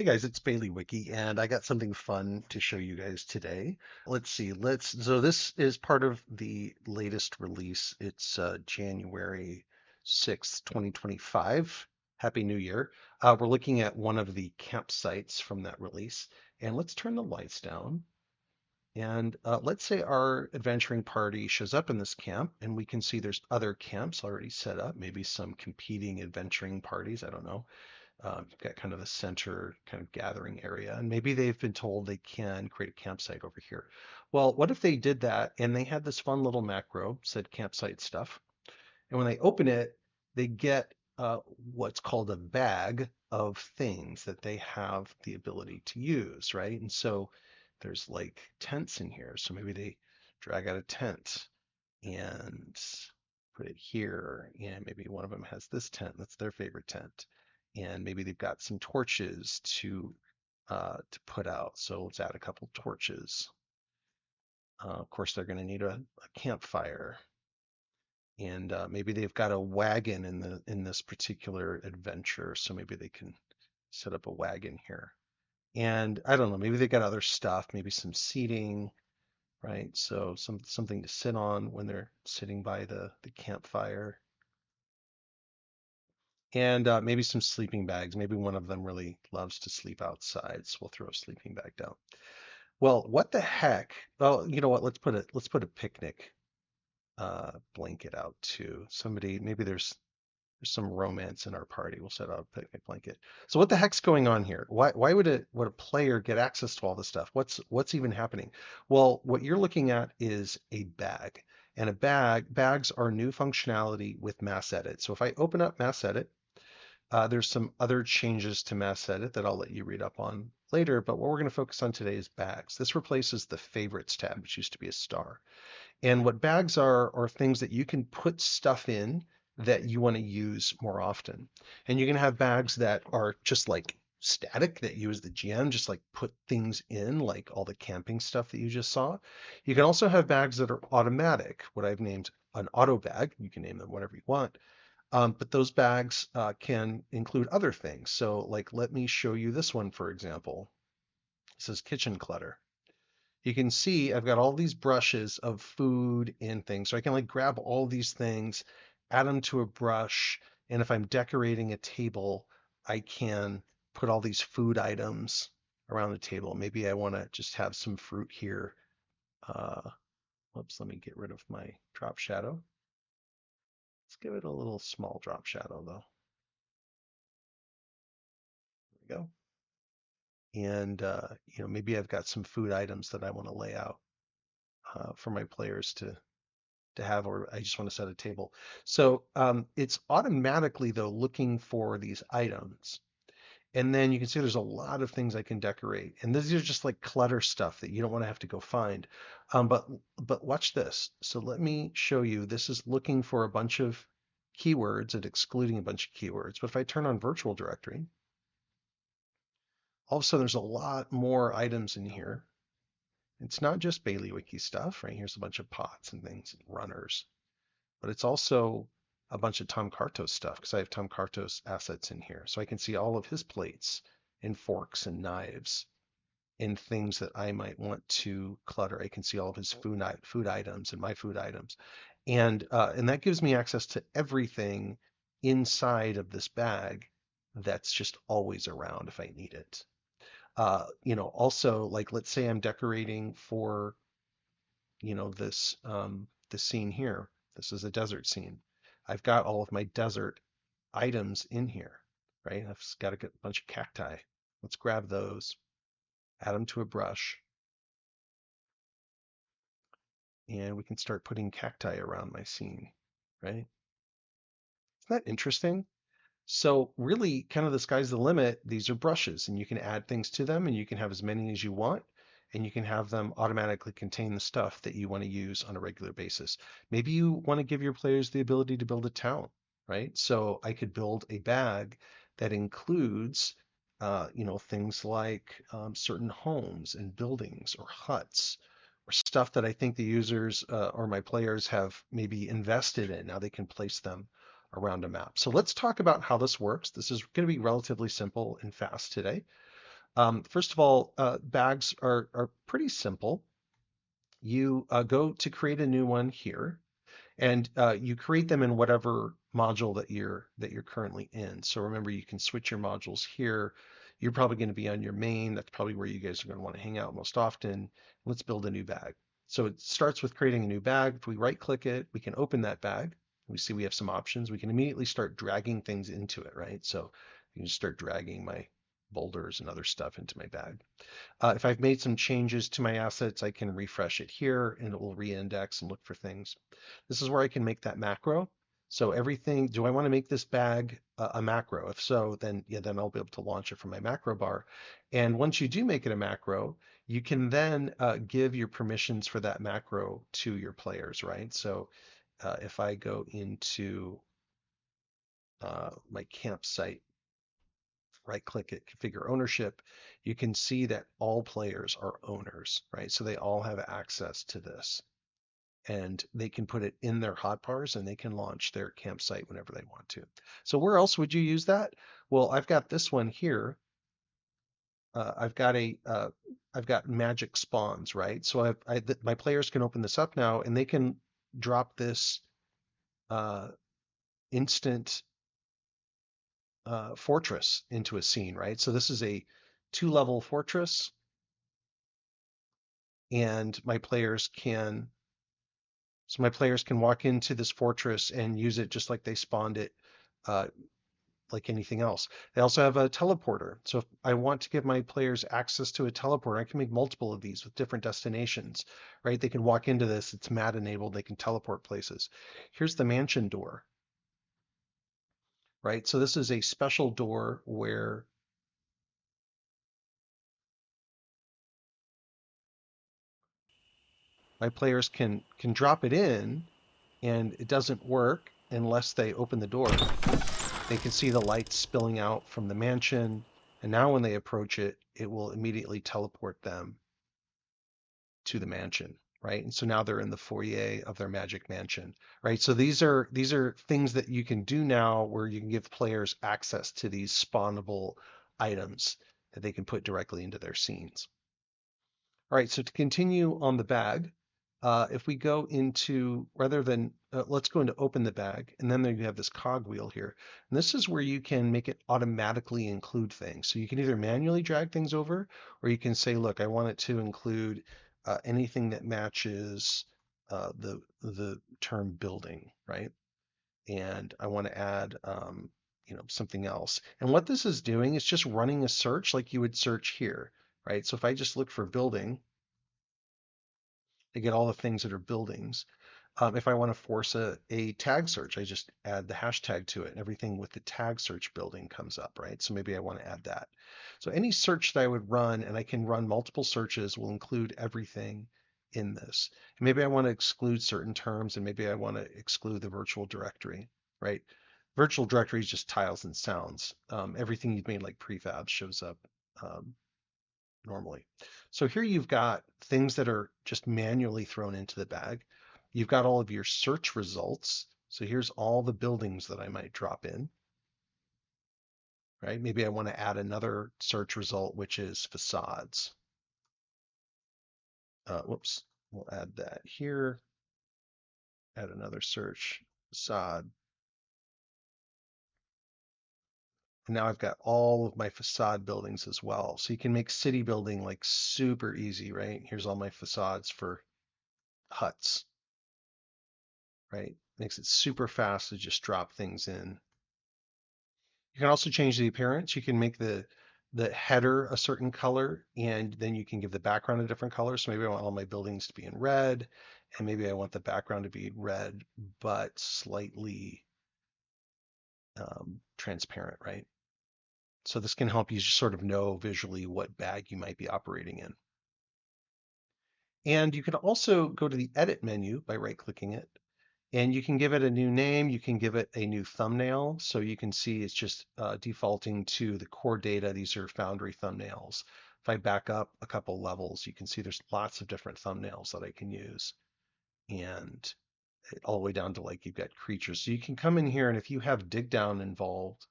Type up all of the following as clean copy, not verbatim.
Hey guys, it's Bailey Wiki, and I got something fun to show you guys today. Let's see, so this is part of the latest release. It's January 6th, 2025. Happy New Year. We're looking at one of the campsites from that release, and let's turn the lights down. And let's say our adventuring party shows up in this camp, and we can see there's other camps already set up, maybe some competing adventuring parties, I don't know. You've got kind of a center kind of gathering area, and maybe they've been told they can create a campsite over here. Well, what if they did that and they had this fun little macro, said campsite stuff, and when they open it, they get what's called a bag of things that they have the ability to use, right? And so there's like tents in here. So maybe they drag out a tent and put it here. And maybe one of them has this tent. That's their favorite tent. And maybe they've got some torches to put out. So let's add a couple torches. Of course, they're going to need a campfire, and maybe they've got a wagon in this particular adventure. So maybe they can set up a wagon here. And I don't know, maybe they got other stuff, maybe some seating, right? So something to sit on when they're sitting by the campfire. And maybe some sleeping bags. Maybe one of them really loves to sleep outside, so we'll throw a sleeping bag down. Well, what the heck? Oh, you know what? Let's put a picnic blanket out too. Somebody, maybe there's some romance in our party. We'll set out a picnic blanket. So what the heck's going on here? Why would a player get access to all this stuff? What's even happening? Well, what you're looking at is a bag. And bags are new functionality with mass edit. So if I open up mass edit, there's some other changes to mass edit that I'll let you read up on later, but what we're going to focus on today is bags. This replaces the favorites tab, which used to be a star. And what bags are things that you can put stuff in that you want to use more often. And you can have bags that are just like static that you as the GM just like put things in, like all the camping stuff that you just saw. You can also have bags that are automatic, what I've named an auto bag. You can name them whatever you want. But those bags can include other things. So like, let me show you this one, for example. This is kitchen clutter. You can see I've got all these brushes of food and things. So I can like grab all these things, add them to a brush. And if I'm decorating a table, I can put all these food items around the table. Maybe I want to just have some fruit here. Uh, Whoops, let me get rid of my drop shadow. Let's give it a little small drop shadow though. There we go. And maybe I've got some food items that I want to lay out for my players to have, or I just want to set a table. So it's automatically though looking for these items. And then you can see there's a lot of things I can decorate. And these are just like clutter stuff that you don't want to have to go find. But watch this. So let me show you. This is looking for a bunch of keywords and excluding a bunch of keywords. But if I turn on virtual directory, all of a sudden there's a lot more items in here. It's not just BaileyWiki stuff, right? Here's a bunch of pots and things and runners, but it's also a bunch of Tom Kartos stuff because I have Tom Kartos assets in here. So I can see all of his plates and forks and knives and things that I might want to clutter. I can see all of his food items and my food items. And that gives me access to everything inside of this bag that's just always around if I need it. Also, like let's say I'm decorating for, this scene here. This is a desert scene. I've got all of my desert items in here, right? I've got a bunch of cacti. Let's grab those, add them to a brush, and we can start putting cacti around my scene, right? Isn't that interesting? So really, kind of the sky's the limit. These are brushes, and you can add things to them, and you can have as many as you want, and you can have them automatically contain the stuff that you want to use on a regular basis. Maybe you want to give your players the ability to build a town, right? So I could build a bag that includes, things like certain homes and buildings or huts or stuff that I think the users or my players have maybe invested in. Now they can place them around a map. So let's talk about how this works. This is going to be relatively simple and fast today. First of all, bags are pretty simple. You go to create a new one here, and you create them in whatever module that you're currently in. So remember, you can switch your modules here. You're probably going to be on your main. That's probably where you guys are going to want to hang out most often. Let's build a new bag. So it starts with creating a new bag. If we right click it, we can open that bag. We see we have some options. We can immediately start dragging things into it, right? So you can just start dragging my boulders and other stuff into my bag. If I've made some changes to my assets, I can refresh it here and it will re-index and look for things. This is where I can make that macro. So everything, do I want to make this bag a macro? If so, then yeah, then I'll be able to launch it from my macro bar. And once you do make it a macro, you can then give your permissions for that macro to your players, right? So if I go into my campsite, right click it, configure ownership, you can see that all players are owners, right? So they all have access to this and they can put it in their hotbars and they can launch their campsite whenever they want to. So where else would you use that? Well, I've got this one here. I've got I've got magic spawns, right? So my players can open this up now and they can drop this uh, instant fortress into a scene, right? So this is a 2-level fortress, and my players can walk into this fortress and use it just like they spawned it, uh, like anything else. They also have a teleporter. So if I want to give my players access to a teleporter, I can make multiple of these with different destinations, right? They can walk into this, it's mat enabled, they can teleport places. Here's the mansion door, right? So this is a special door where my players can drop it in and it doesn't work unless they open the door. They can see the lights spilling out from the mansion, and now when they approach it, it will immediately teleport them to the mansion, right? And so now they're in the foyer of their magic mansion, right? So these are things that you can do now where you can give players access to these spawnable items that they can put directly into their scenes. All right, so to continue on the bag, if we go into, rather than, let's go into open the bag, and then there you have this cogwheel here. And this is where you can make it automatically include things. So you can either manually drag things over, or you can say, look, I want it to include anything that matches the term building, right? And I want to add, something else. And what this is doing is just running a search like you would search here, right? So if I just look for building, to get all the things that are buildings. If I want to force a tag search, I just add the hashtag to it and everything with the tag search building comes up, right? So maybe I want to add that. So any search that I would run, and I can run multiple searches, will include everything in this. And maybe I want to exclude certain terms, and maybe I want to exclude the virtual directory, right? Virtual directory is just tiles and sounds. Everything you've made like prefab shows up um, normally. So here you've got things that are just manually thrown into the bag. You've got all of your search results. So here's all the buildings that I might drop in, right? Maybe I want to add another search result, which is facades. Whoops, we'll add that here. Add another search, facade. And now I've got all of my facade buildings as well. So you can make city building like super easy, right? Here's all my facades for huts, right? Makes it super fast to just drop things in. You can also change the appearance. You can make the header a certain color, and then you can give the background a different color. So maybe I want all my buildings to be in red, and maybe I want the background to be red, but slightly transparent, right? So this can help you just sort of know visually what bag you might be operating in. And you can also go to the edit menu by right-clicking it, and you can give it a new name. You can give it a new thumbnail. So you can see it's just defaulting to the core data. These are Foundry thumbnails. If I back up a couple levels, you can see there's lots of different thumbnails that I can use. And all the way down to like you've got creatures. So you can come in here and if you have dig down involved,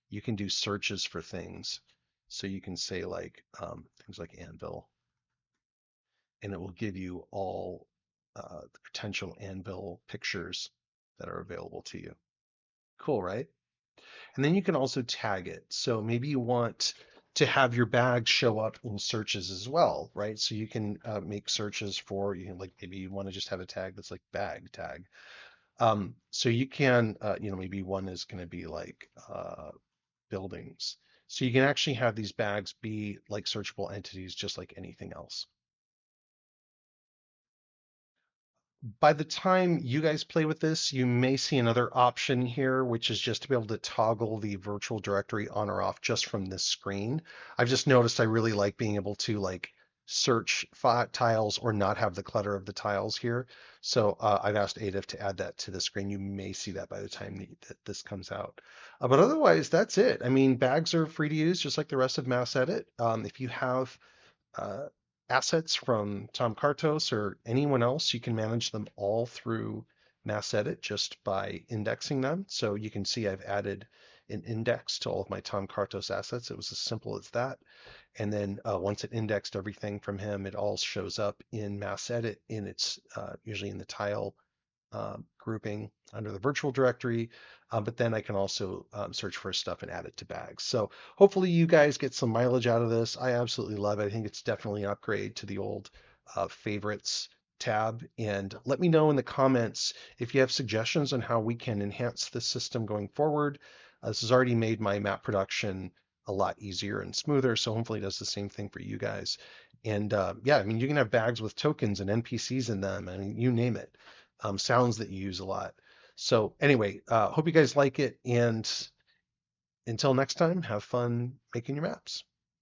you can do searches for things. So you can say like things like anvil, and it will give you all the potential anvil pictures that are available to you. Cool, right? And then you can also tag it. So maybe you want to have your bag show up in searches as well, right? So you can make searches for, you know, like maybe you want to just have a tag that's like bag tag. So you can, you know, maybe one is going to be like buildings. So you can actually have these bags be like searchable entities just like anything else. By the time you guys play with this, you may see another option here, which is just to be able to toggle the virtual directory on or off just from this screen. I've just noticed I really like being able to like search tiles or not have the clutter of the tiles here. So I've asked ADIF to add that to the screen. You may see that by the time that this comes out. But otherwise, that's it. I mean, bags are free to use just like the rest of Mass Edit. If you have uh, assets from Tom Kartos or anyone else, you can manage them all through Mass Edit just by indexing them. So you can see I've added an index to all of my Tom Kartos assets. It was as simple as that. And then once it indexed everything from him, it all shows up in Mass Edit in its usually in the tile grouping under the virtual directory, but then I can also search for stuff and add it to bags. So hopefully you guys get some mileage out of this. I absolutely love it. I think it's definitely an upgrade to the old favorites tab. And let me know in the comments if you have suggestions on how we can enhance this system going forward. This has already made my map production a lot easier and smoother, so hopefully it does the same thing for you guys. And yeah, I mean, you can have bags with tokens and NPCs in them, I mean, you name it, sounds that you use a lot. So anyway, hope you guys like it. And until next time, have fun making your maps.